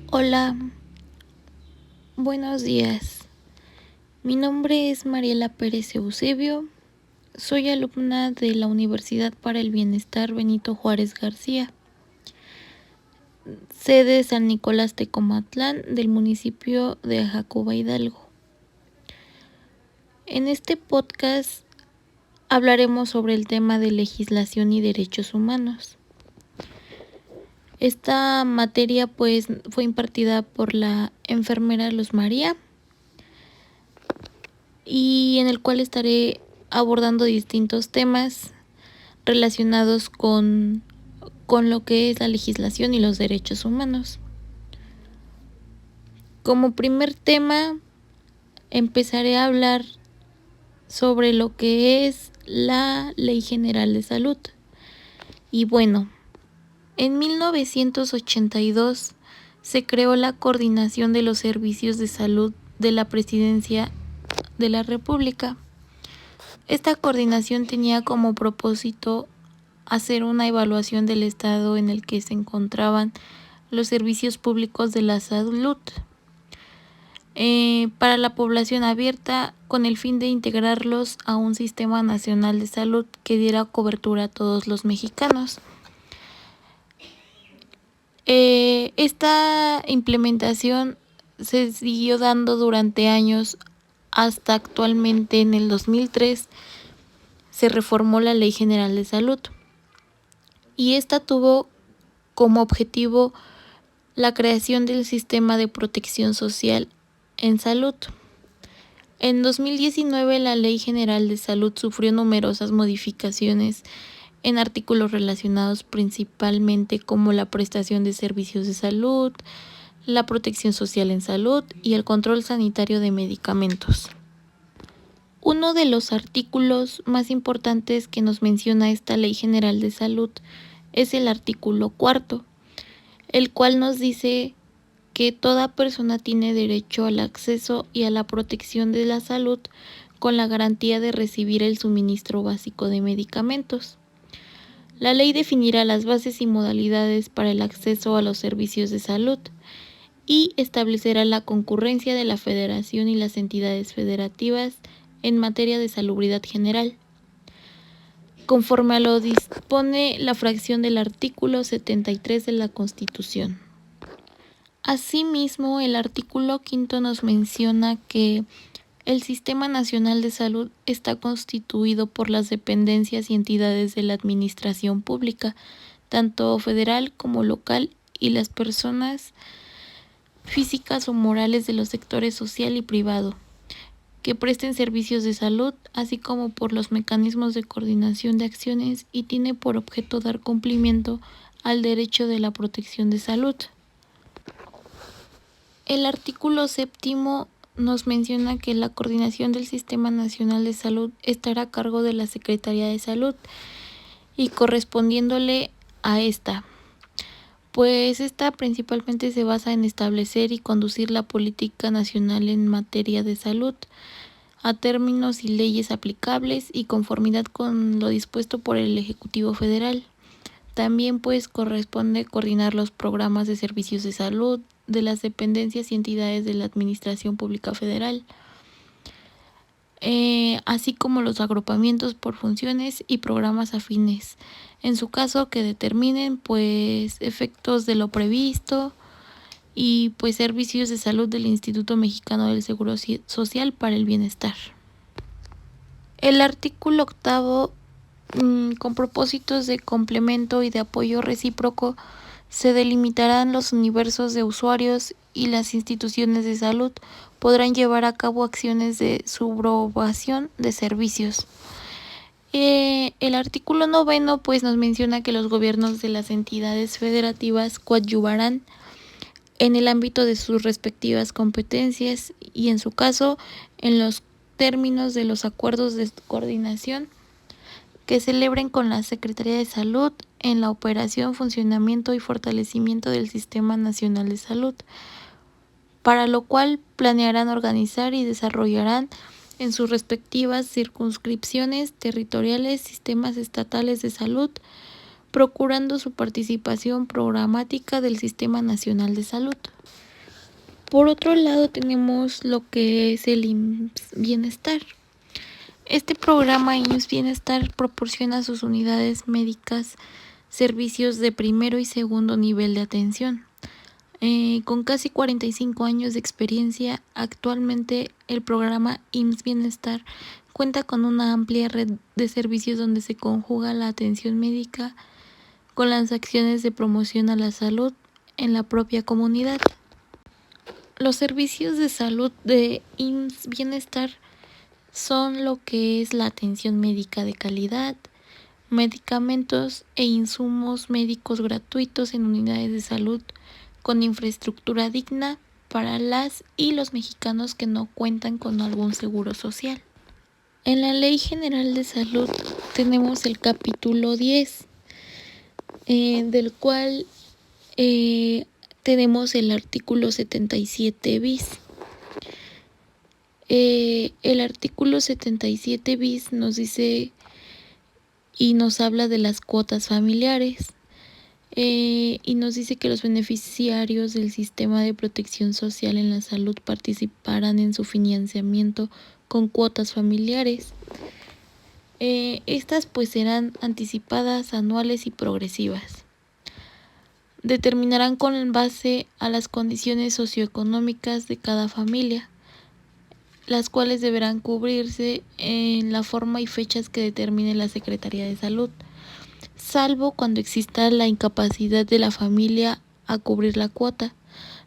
Hola, buenos días. Mi nombre es Mariela Pérez Eusebio. Soy alumna de la Universidad para el Bienestar Benito Juárez García, sede San Nicolás Tecomatlán del municipio de Jacoba Hidalgo. En este podcast hablaremos sobre el tema de legislación y derechos humanos. Esta materia fue impartida por la enfermera Luz María y en el cual estaré abordando distintos temas relacionados con lo que es la legislación y los derechos humanos. Como primer tema, empezaré a hablar sobre lo que es la Ley General de Salud. Y bueno, en 1982 se creó la Coordinación de los Servicios de Salud de la Presidencia de la República. Esta coordinación tenía como propósito hacer una evaluación del estado en el que se encontraban los servicios públicos de la salud para la población abierta, con el fin de integrarlos a un sistema nacional de salud que diera cobertura a todos los mexicanos. Esta implementación se siguió dando durante años hasta actualmente. En el 2003 se reformó la Ley General de Salud y esta tuvo como objetivo la creación del sistema de protección social en salud. En 2019 la Ley General de Salud sufrió numerosas modificaciones en artículos relacionados principalmente como la prestación de servicios de salud, la protección social en salud y el control sanitario de medicamentos. Uno de los artículos más importantes que nos menciona esta Ley General de Salud es el artículo 4, el cual nos dice que toda persona tiene derecho al acceso y a la protección de la salud con la garantía de recibir el suministro básico de medicamentos. La ley definirá las bases y modalidades para el acceso a los servicios de salud y establecerá la concurrencia de la Federación y las entidades federativas en materia de salubridad general, conforme a lo dispone la fracción del artículo 73 de la Constitución. Asimismo, el artículo 5 nos menciona que el Sistema Nacional de Salud está constituido por las dependencias y entidades de la administración pública, tanto federal como local, y las personas físicas o morales de los sectores social y privado, que presten servicios de salud, así como por los mecanismos de coordinación de acciones, y tiene por objeto dar cumplimiento al derecho de la protección de salud. El artículo 7 nos menciona que la coordinación del Sistema Nacional de Salud estará a cargo de la Secretaría de Salud y correspondiéndole a esta, pues esta principalmente se basa en establecer y conducir la política nacional en materia de salud, a términos y leyes aplicables y conformidad con lo dispuesto por el Ejecutivo Federal. También corresponde coordinar los programas de servicios de salud de las dependencias y entidades de la Administración Pública Federal, así como los agrupamientos por funciones y programas afines, en su caso que determinen efectos de lo previsto, y servicios de salud del Instituto Mexicano del Seguro Social para el Bienestar. El artículo 8, con propósitos de complemento y de apoyo recíproco, se delimitarán los universos de usuarios y las instituciones de salud podrán llevar a cabo acciones de subrogación de servicios. El artículo 9 nos menciona que los gobiernos de las entidades federativas coadyuvarán en el ámbito de sus respectivas competencias y, en su caso, en los términos de los acuerdos de coordinación que celebren con la Secretaría de Salud en la operación, funcionamiento y fortalecimiento del Sistema Nacional de Salud, para lo cual planearán organizar y desarrollarán en sus respectivas circunscripciones territoriales sistemas estatales de salud procurando su participación programática del Sistema Nacional de Salud. Por otro lado, tenemos lo que es el IMSS Bienestar. Este programa IMSS Bienestar proporciona a sus unidades médicas servicios de primero y segundo nivel de atención. Con casi 45 años de experiencia, actualmente el programa IMSS Bienestar cuenta con una amplia red de servicios donde se conjuga la atención médica con las acciones de promoción a la salud en la propia comunidad. Los servicios de salud de IMSS Bienestar son lo que es la atención médica de calidad, medicamentos e insumos médicos gratuitos en unidades de salud con infraestructura digna para las y los mexicanos que no cuentan con algún seguro social. En la Ley General de Salud tenemos el capítulo 10, del cual tenemos el artículo 77 bis. El artículo 77 bis nos dice y nos habla de las cuotas familiares. Y nos dice que los beneficiarios del sistema de protección social en la salud participarán en su financiamiento con cuotas familiares. Estas pues serán anticipadas, anuales y progresivas. Determinarán con base a las condiciones socioeconómicas de cada familia, las cuales deberán cubrirse en la forma y fechas que determine la Secretaría de Salud, salvo cuando exista la incapacidad de la familia a cubrir la cuota,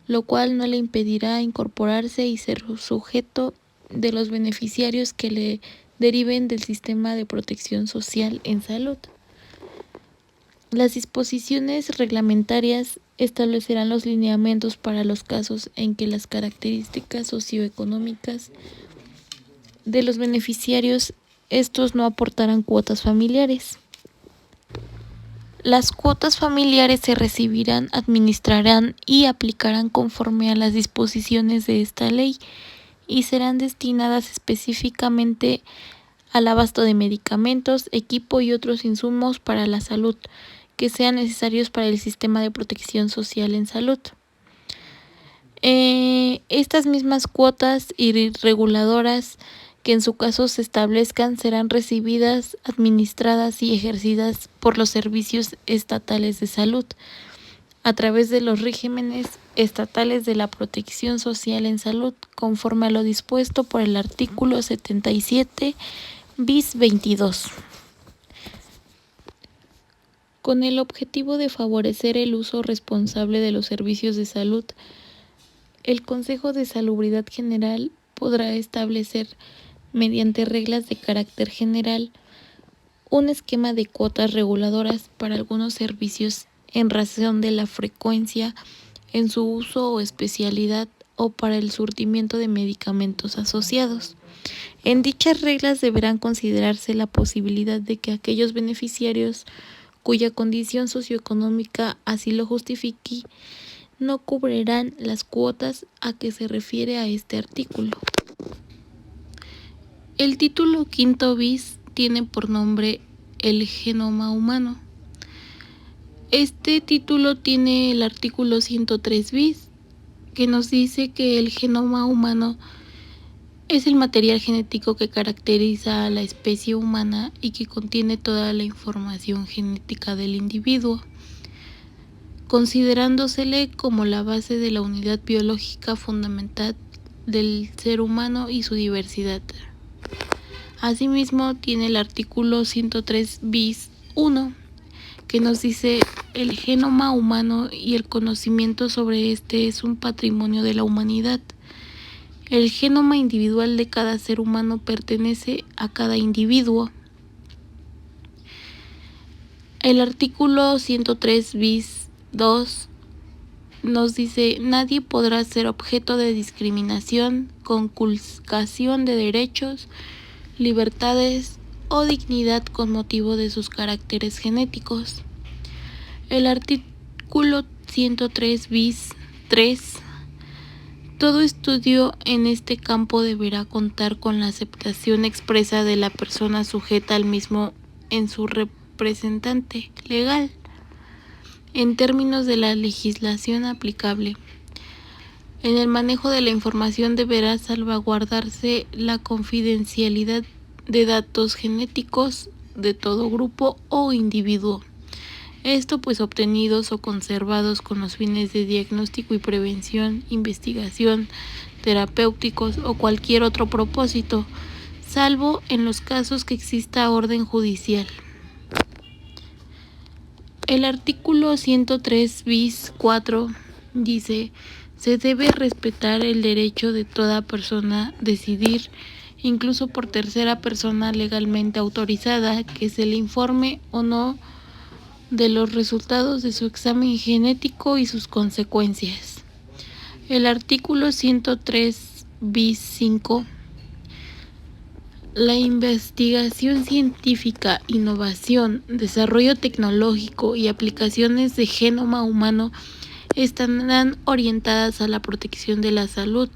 lo cual no le impedirá incorporarse y ser sujeto de los beneficiarios que le deriven del sistema de protección social en salud. Las disposiciones reglamentarias establecerán los lineamientos para los casos en que las características socioeconómicas de los beneficiarios estos no aportarán cuotas familiares. Las cuotas familiares se recibirán, administrarán y aplicarán conforme a las disposiciones de esta ley y serán destinadas específicamente al abasto de medicamentos, equipo y otros insumos para la salud que sean necesarios para el sistema de protección social en salud. Estas mismas cuotas y reguladoras que en su caso se establezcan serán recibidas, administradas y ejercidas por los servicios estatales de salud a través de los regímenes estatales de la protección social en salud, conforme a lo dispuesto por el artículo 77 bis 22. Con el objetivo de favorecer el uso responsable de los servicios de salud, el Consejo de Salubridad General podrá establecer, mediante reglas de carácter general, un esquema de cuotas reguladoras para algunos servicios en razón de la frecuencia en su uso o especialidad o para el surtimiento de medicamentos asociados. En dichas reglas deberán considerarse la posibilidad de que aquellos beneficiarios cuya condición socioeconómica así lo justifique no cubrirán las cuotas a que se refiere a este artículo. El título quinto bis tiene por nombre el genoma humano. Este título tiene el artículo 103 bis, que nos dice que el genoma humano es el material genético que caracteriza a la especie humana y que contiene toda la información genética del individuo, considerándosele como la base de la unidad biológica fundamental del ser humano y su diversidad. Asimismo, tiene el artículo 103 bis 1, que nos dice el genoma humano y el conocimiento sobre este es un patrimonio de la humanidad. El genoma individual de cada ser humano pertenece a cada individuo. El artículo 103 bis 2 nos dice: nadie podrá ser objeto de discriminación, conculcación de derechos, libertades o dignidad con motivo de sus caracteres genéticos. El artículo 103 bis 3: todo estudio en este campo deberá contar con la aceptación expresa de la persona sujeta al mismo en su representante legal. En términos de la legislación aplicable, en el manejo de la información deberá salvaguardarse la confidencialidad de datos genéticos de todo grupo o individuo. Esto pues obtenidos o conservados con los fines de diagnóstico y prevención, investigación, terapéuticos o cualquier otro propósito, salvo en los casos que exista orden judicial. El artículo 103 bis 4 dice: se debe respetar el derecho de toda persona decidir, incluso por tercera persona legalmente autorizada, que se le informe o no de los resultados de su examen genético y sus consecuencias. El artículo 103 bis 5: la investigación científica, innovación, desarrollo tecnológico y aplicaciones de genoma humano estarán orientadas a la protección de la salud,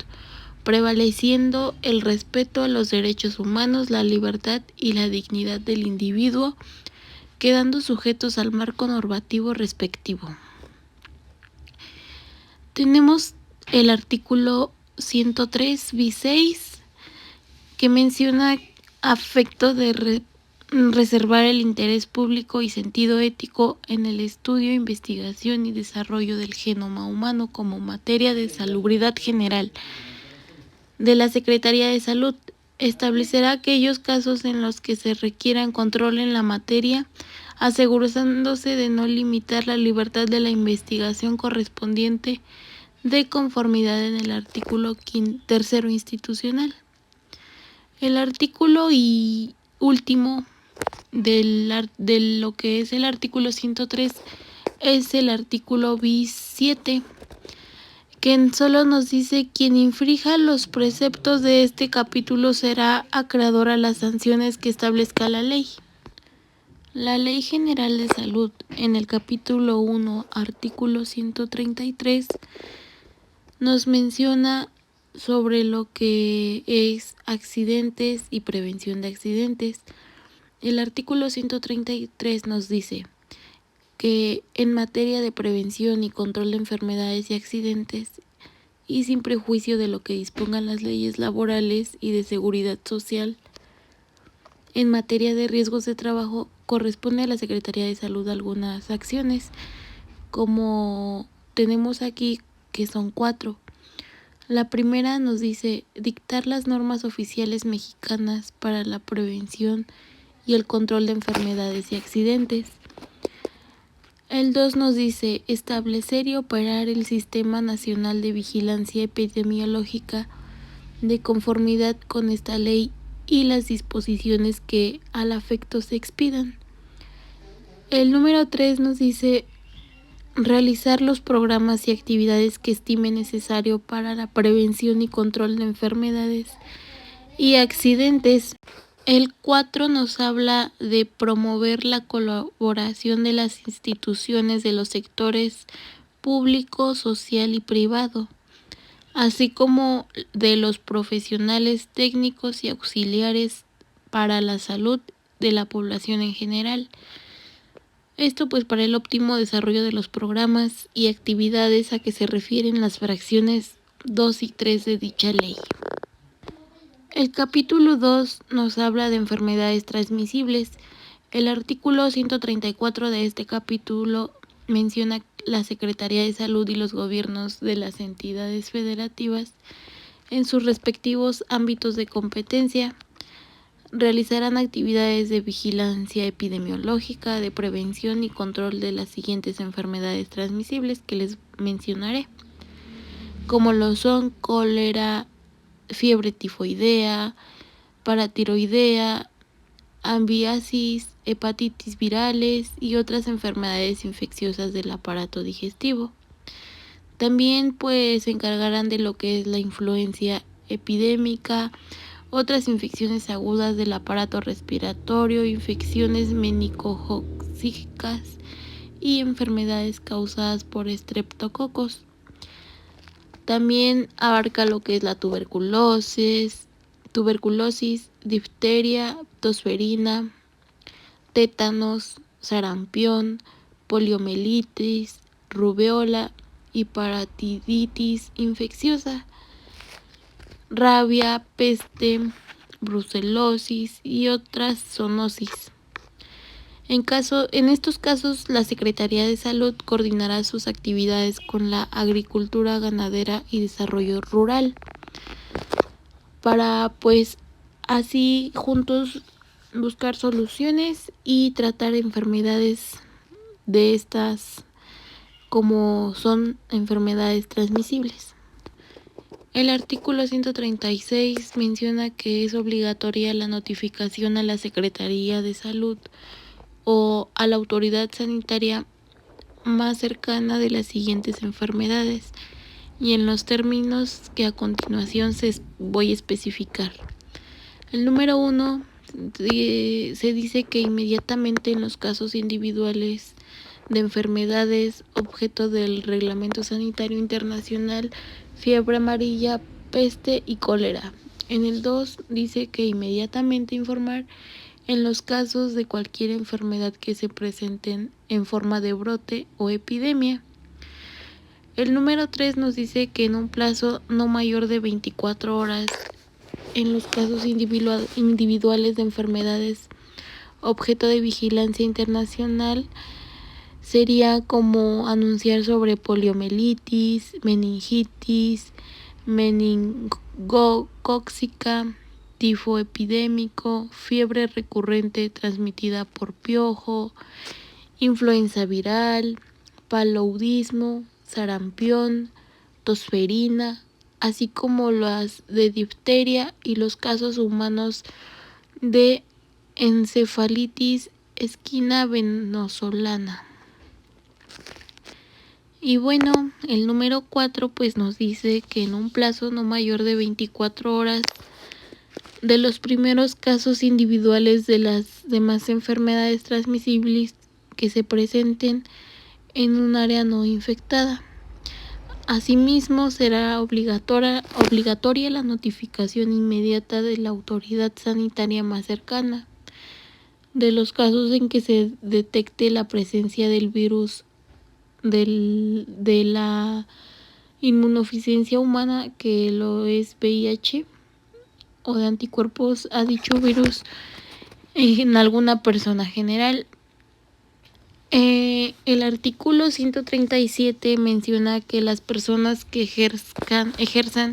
prevaleciendo el respeto a los derechos humanos, la libertad y la dignidad del individuo, quedando sujetos al marco normativo respectivo. Tenemos el artículo 103 bis 6, que menciona afecto de reservar el interés público y sentido ético en el estudio, investigación y desarrollo del genoma humano como materia de salubridad general de la Secretaría de Salud. Establecerá aquellos casos en los que se requieran control en la materia, asegurándose de no limitar la libertad de la investigación correspondiente de conformidad en el artículo 3 institucional. El artículo y último de lo que es el artículo 103 es el artículo bis 7, que solo nos dice: quien infrija los preceptos de este capítulo será acreedor a las sanciones que establezca la ley. La Ley General de Salud, en el capítulo 1, artículo 133, nos menciona sobre lo que es accidentes y prevención de accidentes. El artículo 133 nos dice que en materia de prevención y control de enfermedades y accidentes, y sin prejuicio de lo que dispongan las leyes laborales y de seguridad social, en materia de riesgos de trabajo, corresponde a la Secretaría de Salud algunas acciones, como tenemos aquí, que son 4. La primera nos dice: dictar las normas oficiales mexicanas para la prevención y el control de enfermedades y accidentes. El 2 nos dice: establecer y operar el Sistema Nacional de Vigilancia Epidemiológica de conformidad con esta ley y las disposiciones que al afecto se expidan. El número 3 nos dice: realizar los programas y actividades que estime necesario para la prevención y control de enfermedades y accidentes. El 4 nos habla de promover la colaboración de las instituciones de los sectores público, social y privado, así como de los profesionales técnicos y auxiliares para la salud de la población en general. Esto pues para el óptimo desarrollo de los programas y actividades a que se refieren las fracciones 2 y 3 de dicha ley. El capítulo 2 nos habla de enfermedades transmisibles. El artículo 134 de este capítulo menciona la Secretaría de Salud y los gobiernos de las entidades federativas en sus respectivos ámbitos de competencia realizarán actividades de vigilancia epidemiológica, de prevención y control de las siguientes enfermedades transmisibles que les mencionaré, como lo son cólera, fiebre tifoidea, paratiroidea, ambiasis, hepatitis virales y otras enfermedades infecciosas del aparato digestivo. También pues se encargarán de lo que es la influencia epidémica, otras infecciones agudas del aparato respiratorio, infecciones meningocócicas y enfermedades causadas por estreptococos. También abarca lo que es la tuberculosis, difteria, tosferina, tétanos, sarampión, poliomielitis, rubéola, hiperatiditis infecciosa, rabia, peste, brucelosis y otras zoonosis. En estos casos, la Secretaría de Salud coordinará sus actividades con la Agricultura, Ganadera y Desarrollo Rural para, así juntos buscar soluciones y tratar enfermedades de estas, como son enfermedades transmisibles. El artículo 136 menciona que es obligatoria la notificación a la Secretaría de Salud o a la autoridad sanitaria más cercana de las siguientes enfermedades y en los términos que a continuación voy a especificar. El número 1 se dice que inmediatamente en los casos individuales de enfermedades objeto del Reglamento Sanitario Internacional, fiebre amarilla, peste y cólera. En el 2 dice que inmediatamente informar en los casos de cualquier enfermedad que se presenten en forma de brote o epidemia. El número 3 nos dice que en un plazo no mayor de 24 horas, en los casos individuales de enfermedades objeto de vigilancia internacional, sería como anunciar sobre poliomielitis, meningitis, meningocócica, tifo epidémico, fiebre recurrente transmitida por piojo, influenza viral, paludismo, sarampión, tosferina, así como las de difteria y los casos humanos de encefalitis equina venezolana. Y bueno, el número 4 nos dice que en un plazo no mayor de 24 horas de los primeros casos individuales de las demás enfermedades transmisibles que se presenten en un área no infectada. Asimismo, será obligatoria la notificación inmediata de la autoridad sanitaria más cercana de los casos en que se detecte la presencia del virus de la inmunodeficiencia humana, que lo es VIH, o de anticuerpos a dicho virus en alguna persona general. El artículo 137 menciona que las personas que ejerzan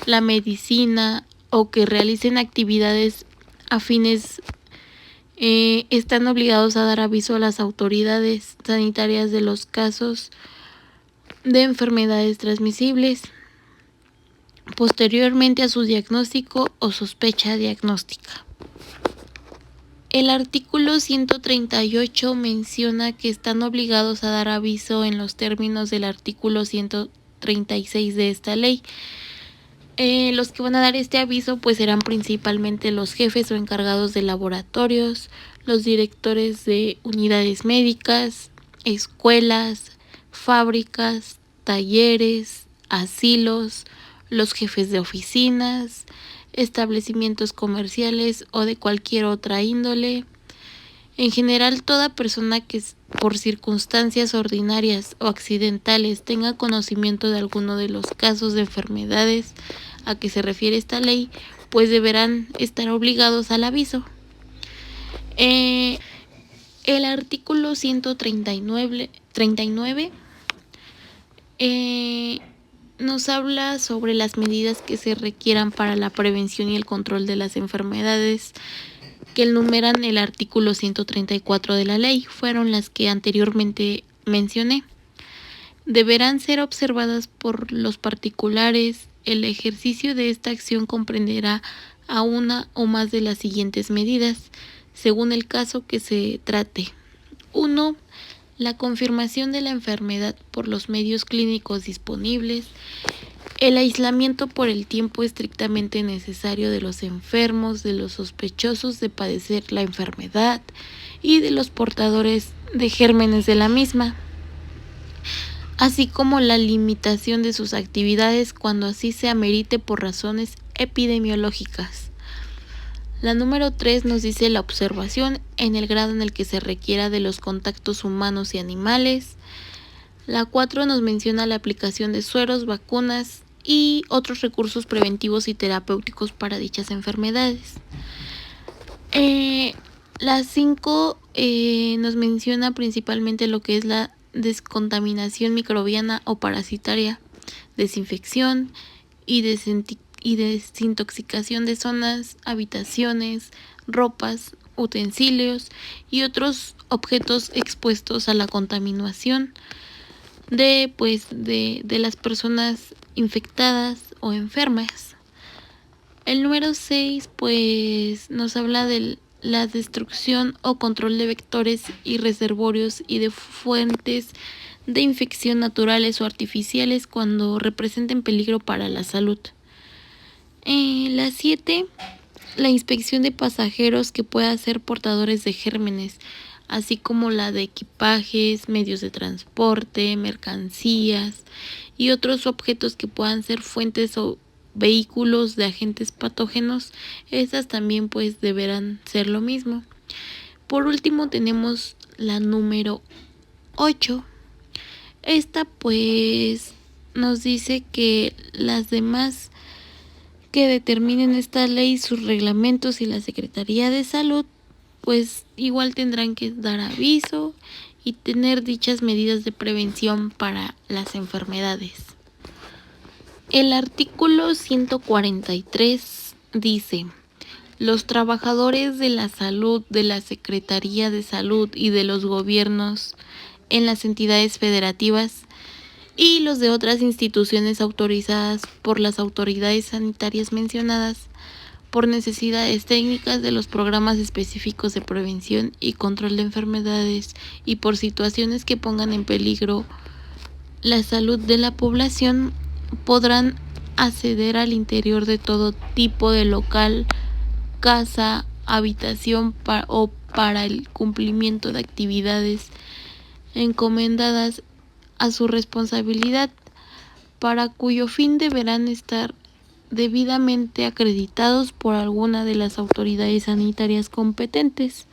la medicina o que realicen actividades afines están obligados a dar aviso a las autoridades sanitarias de los casos de enfermedades transmisibles posteriormente a su diagnóstico o sospecha diagnóstica. El artículo 138 menciona que están obligados a dar aviso en los términos del artículo 136 de esta ley. Los que van a dar este aviso serán principalmente los jefes o encargados de laboratorios, los directores de unidades médicas, escuelas, fábricas, talleres, asilos, los jefes de oficinas, establecimientos comerciales o de cualquier otra índole. En general, toda persona que por circunstancias ordinarias o accidentales tenga conocimiento de alguno de los casos de enfermedades a que se refiere esta ley, deberán estar obligados al aviso. El artículo 139 nos habla sobre las medidas que se requieran para la prevención y el control de las enfermedades que enumeran el artículo 134 de la ley. Fueron las que anteriormente mencioné. Deberán ser observadas por los particulares. El ejercicio de esta acción comprenderá a una o más de las siguientes medidas, según el caso que se trate. 1. La confirmación de la enfermedad por los medios clínicos disponibles, el aislamiento por el tiempo estrictamente necesario de los enfermos, de los sospechosos de padecer la enfermedad y de los portadores de gérmenes de la misma, así como la limitación de sus actividades cuando así se amerite por razones epidemiológicas. La número 3 nos dice la observación en el grado en el que se requiera de los contactos humanos y animales. La 4 nos menciona la aplicación de sueros, vacunas y otros recursos preventivos y terapéuticos para dichas enfermedades. La 5 nos menciona principalmente lo que es la descontaminación microbiana o parasitaria, desinfección y desintoxicación de zonas, habitaciones, ropas, utensilios y otros objetos expuestos a la contaminación de las personas infectadas o enfermas. El número 6 pues nos habla de la destrucción o control de vectores y reservorios y de fuentes de infección naturales o artificiales cuando representen peligro para la salud. La 7, la inspección de pasajeros que puedan ser portadores de gérmenes, así como la de equipajes, medios de transporte, mercancías y otros objetos que puedan ser fuentes o vehículos de agentes patógenos. Estas también pues deberán ser lo mismo. Por último tenemos la número 8. Esta pues nos dice que las demás que determinen esta ley, sus reglamentos y la Secretaría de Salud, pues igual tendrán que dar aviso y tener dichas medidas de prevención para las enfermedades. El artículo 143 dice: los trabajadores de la salud de la Secretaría de Salud y de los gobiernos en las entidades federativas y los de otras instituciones autorizadas por las autoridades sanitarias mencionadas por necesidades técnicas de los programas específicos de prevención y control de enfermedades y por situaciones que pongan en peligro la salud de la población, podrán acceder al interior de todo tipo de local, casa, habitación o para el cumplimiento de actividades encomendadas a su responsabilidad, para cuyo fin deberán estar debidamente acreditados por alguna de las autoridades sanitarias competentes,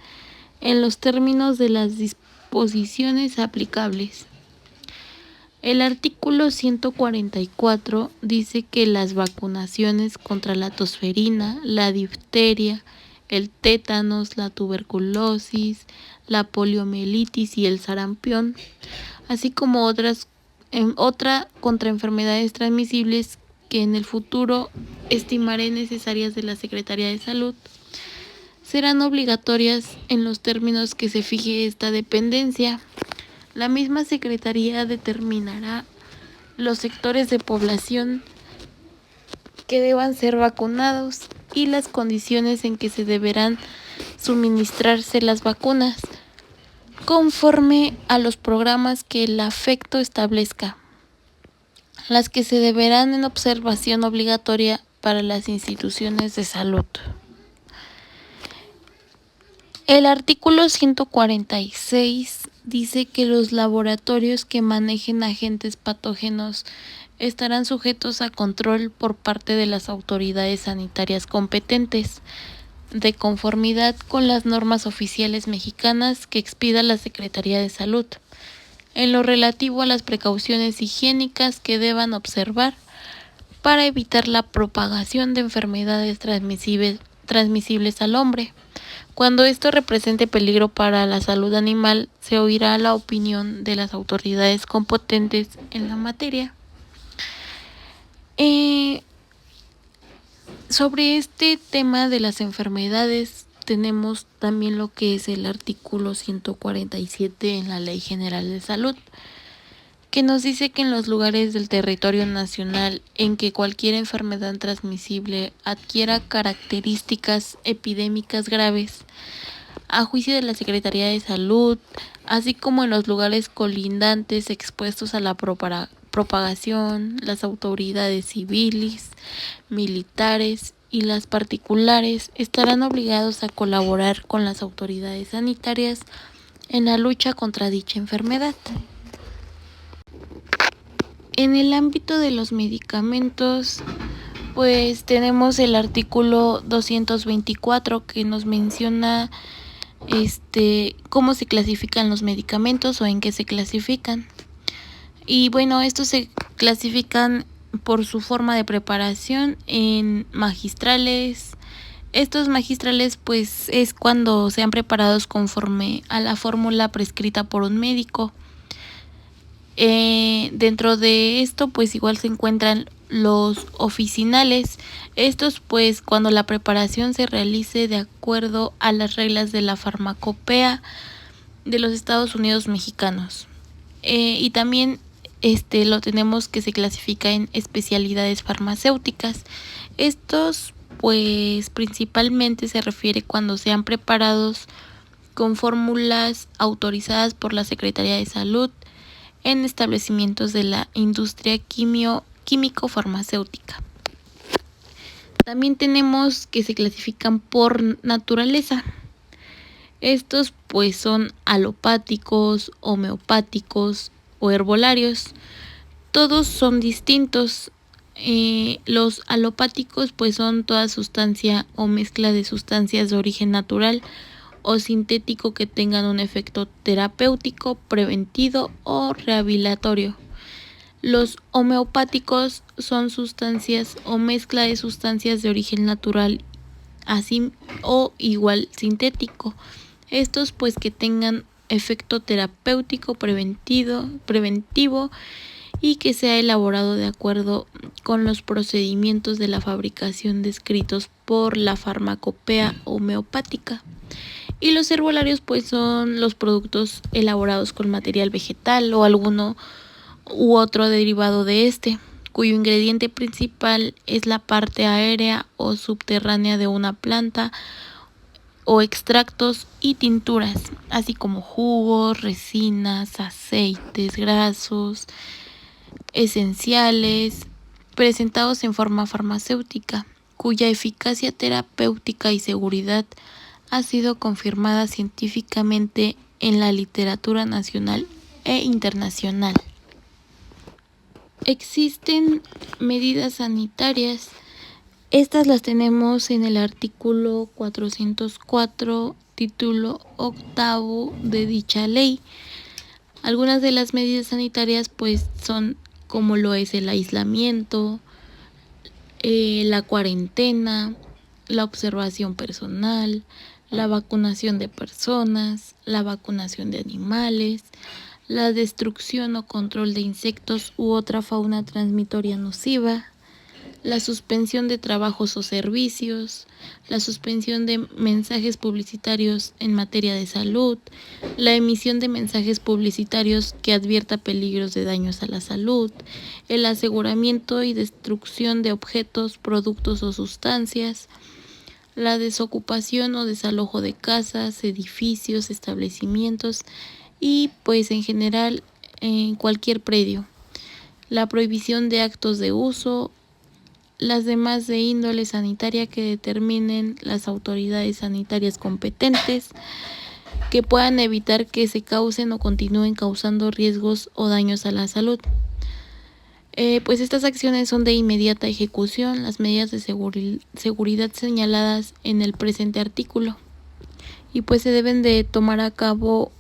en los términos de las disposiciones aplicables. El artículo 144 dice que las vacunaciones contra la tosferina, la difteria, el tétanos, la tuberculosis, la poliomielitis y el sarampión, así como otra contra enfermedades transmisibles que en el futuro estimaré necesarias de la Secretaría de Salud, serán obligatorias en los términos que se fije esta dependencia. La misma Secretaría determinará los sectores de población que deban ser vacunados y las condiciones en que se deberán suministrarse las vacunas, conforme a los programas que el afecto establezca, las que se deberán en observación obligatoria para las instituciones de salud. El artículo 146 dice que los laboratorios que manejen agentes patógenos estarán sujetos a control por parte de las autoridades sanitarias competentes, de conformidad con las normas oficiales mexicanas que expida la Secretaría de Salud, en lo relativo a las precauciones higiénicas que deban observar para evitar la propagación de enfermedades transmisibles al hombre. Cuando esto represente peligro para la salud animal, se oirá la opinión de las autoridades competentes en la materia. Sobre este tema de las enfermedades, tenemos también lo que es el artículo 147 en la Ley General de Salud, que nos dice que en los lugares del territorio nacional en que cualquier enfermedad transmisible adquiera características epidémicas graves, a juicio de la Secretaría de Salud, así como en los lugares colindantes expuestos a la propagación, las autoridades civiles, militares y las particulares estarán obligados a colaborar con las autoridades sanitarias en la lucha contra dicha enfermedad. En el ámbito de los medicamentos, Pues tenemos el artículo 224 que nos menciona cómo se clasifican los medicamentos o en qué se clasifican. Y bueno, estos se clasifican por su forma de preparación en magistrales. Estos magistrales pues es cuando sean preparados conforme a la fórmula prescrita por un médico. Dentro de esto pues igual se encuentran los oficinales. Estos pues cuando la preparación se realice de acuerdo a las reglas de la farmacopea de los Estados Unidos mexicanos. Y también lo tenemos que se clasifica en especialidades farmacéuticas. Estos pues principalmente se refiere cuando sean preparados con fórmulas autorizadas por la Secretaría de Salud en establecimientos de la industria químico-farmacéutica. También tenemos que se clasifican por naturaleza. Estos pues son alopáticos, homeopáticos o herbolarios. Todos son distintos. Los alopáticos pues son toda sustancia o mezcla de sustancias de origen natural o sintético que tengan un efecto terapéutico, preventivo o rehabilitatorio. Los homeopáticos son sustancias o mezcla de sustancias de origen natural así o igual sintético. Estos pues que tengan efecto terapéutico, preventivo y que sea elaborado de acuerdo con los procedimientos de la fabricación descritos por la farmacopea homeopática. Y los herbolarios pues son los productos elaborados con material vegetal o alguno u otro derivado de este, cuyo ingrediente principal es la parte aérea o subterránea de una planta o extractos y tinturas, así como jugos, resinas, aceites grasos, esenciales, presentados en forma farmacéutica, cuya eficacia terapéutica y seguridad ha sido confirmada científicamente en la literatura nacional e internacional. Existen medidas sanitarias. Estas las tenemos en el artículo 404, título 8 de dicha ley. Algunas de las medidas sanitarias pues son como lo es el aislamiento, la cuarentena, la observación personal, la vacunación de personas, la vacunación de animales, la destrucción o control de insectos u otra fauna transmitoria nociva, la suspensión de trabajos o servicios, la suspensión de mensajes publicitarios en materia de salud, la emisión de mensajes publicitarios que advierta peligros de daños a la salud, el aseguramiento y destrucción de objetos, productos o sustancias, la desocupación o desalojo de casas, edificios, establecimientos y pues en general en cualquier predio, la prohibición de actos de uso, las demás de índole sanitaria que determinen las autoridades sanitarias competentes, que puedan evitar que se causen o continúen causando riesgos o daños a la salud. Pues estas acciones son de inmediata ejecución, las medidas de seguridad señaladas en el presente artículo, y pues se deben de tomar a cabo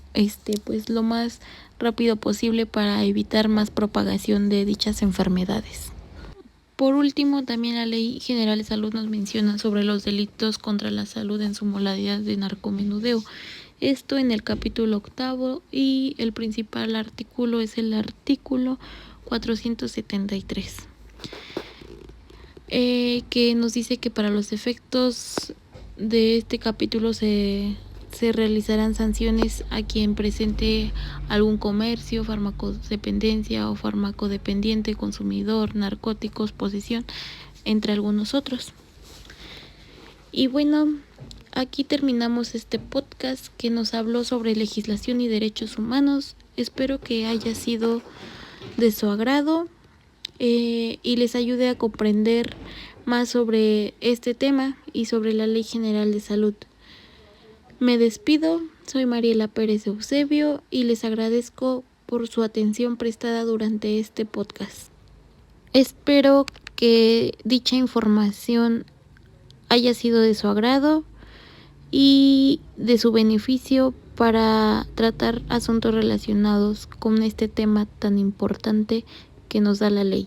pues lo más rápido posible para evitar más propagación de dichas enfermedades. Por último, también la Ley General de Salud nos menciona sobre los delitos contra la salud en su modalidad de narcomenudeo. Esto en el capítulo 8 y el principal artículo es el artículo 473, que nos dice que para los efectos de este capítulo se realizarán sanciones a quien presente algún comercio, farmacodependencia o farmacodependiente, consumidor, narcóticos, posesión, entre algunos otros. Y bueno, aquí terminamos este podcast que nos habló sobre legislación y derechos humanos. Espero que haya sido de su agrado y les ayude a comprender más sobre este tema y sobre la Ley General de Salud. Me despido, soy Mariela Pérez Eusebio y les agradezco por su atención prestada durante este podcast. Espero que dicha información haya sido de su agrado y de su beneficio para tratar asuntos relacionados con este tema tan importante que nos da la ley.